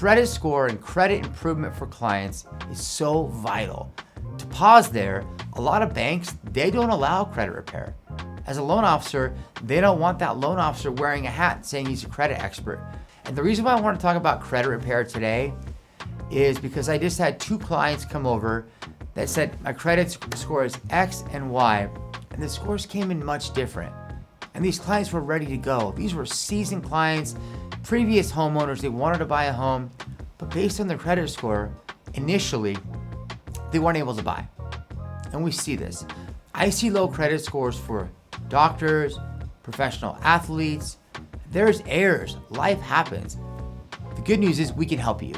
credit score and credit improvement for clients is so vital. To pause there, a lot of banks, they don't allow credit repair. As a loan officer, they don't want that loan officer wearing a hat saying he's a credit expert. And the reason why I want to talk about credit repair today is because I just had 2 clients come over that said my credit score is X and Y, and the scores came in much different. And these clients were ready to go. These were seasoned clients, previous homeowners, they wanted to buy a home, but based on their credit score, initially, they weren't able to buy. And we see this. I see low credit scores for doctors, professional athletes. There's errors, life happens. The good news is we can help you.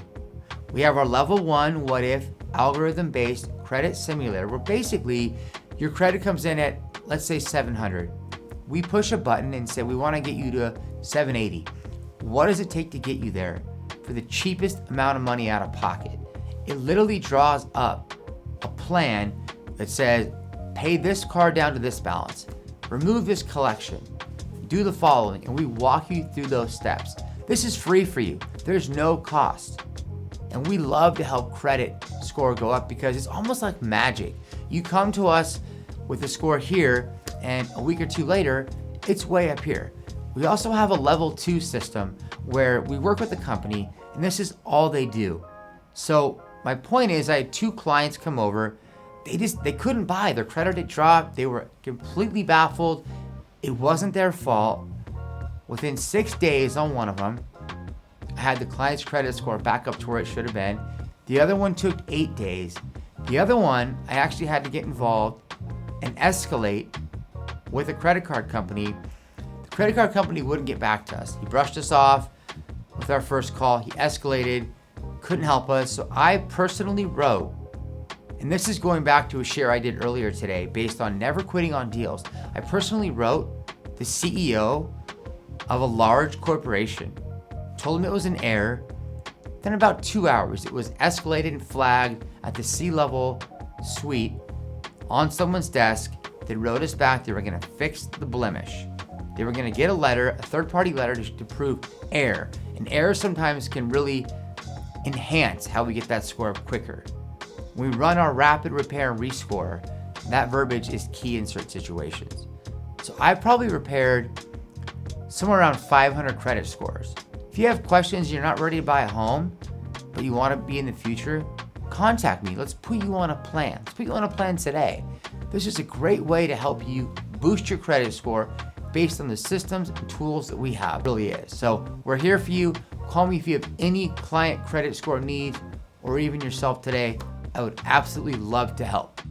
We have our level 1 what if algorithm-based credit simulator where basically your credit comes in at, let's say 700. We push a button and say we want to get you to 780. What does it take to get you there for the cheapest amount of money out of pocket? It literally draws up a plan that says pay this card down to this balance, remove this collection, do the following, and we walk you through those steps. This is free for you. There's no cost. And we love to help credit score go up because it's almost like magic. You come to us with a score here, and a week or 2 later, it's way up here. We also have a level 2 system where we work with the company, and this is all they do. So my point is I had 2 clients come over. They couldn't buy. Their credit had dropped. They were completely baffled. It wasn't their fault. Within 6 days on one of them, I had the client's credit score back up to where it should have been. The other one took 8 days. The other one, I actually had to get involved and escalate with a credit card company. The credit card company wouldn't get back to us. He brushed us off with our first call. He escalated, couldn't help us. So I personally wrote, and this is going back to a share I did earlier today based on never quitting on deals. I personally wrote the CEO of a large corporation, told him it was an error. Then about 2 hours, it was escalated and flagged at the C-level suite on someone's desk. They wrote us back. They were going to fix the blemish. They were going to get a letter, a third-party letter to prove error. And error sometimes can really enhance how we get that score up quicker. When we run our rapid repair and rescore, that verbiage is key in certain situations. So I probably repaired somewhere around 500 credit scores. If you have questions, you're not ready to buy a home, but you want to be in the future, contact me. Let's put you on a plan. Let's put you on a plan today. This is a great way to help you boost your credit score based on the systems and tools that we have. It really is. So we're here for you. Call me if you have any client credit score needs or even yourself today. I would absolutely love to help.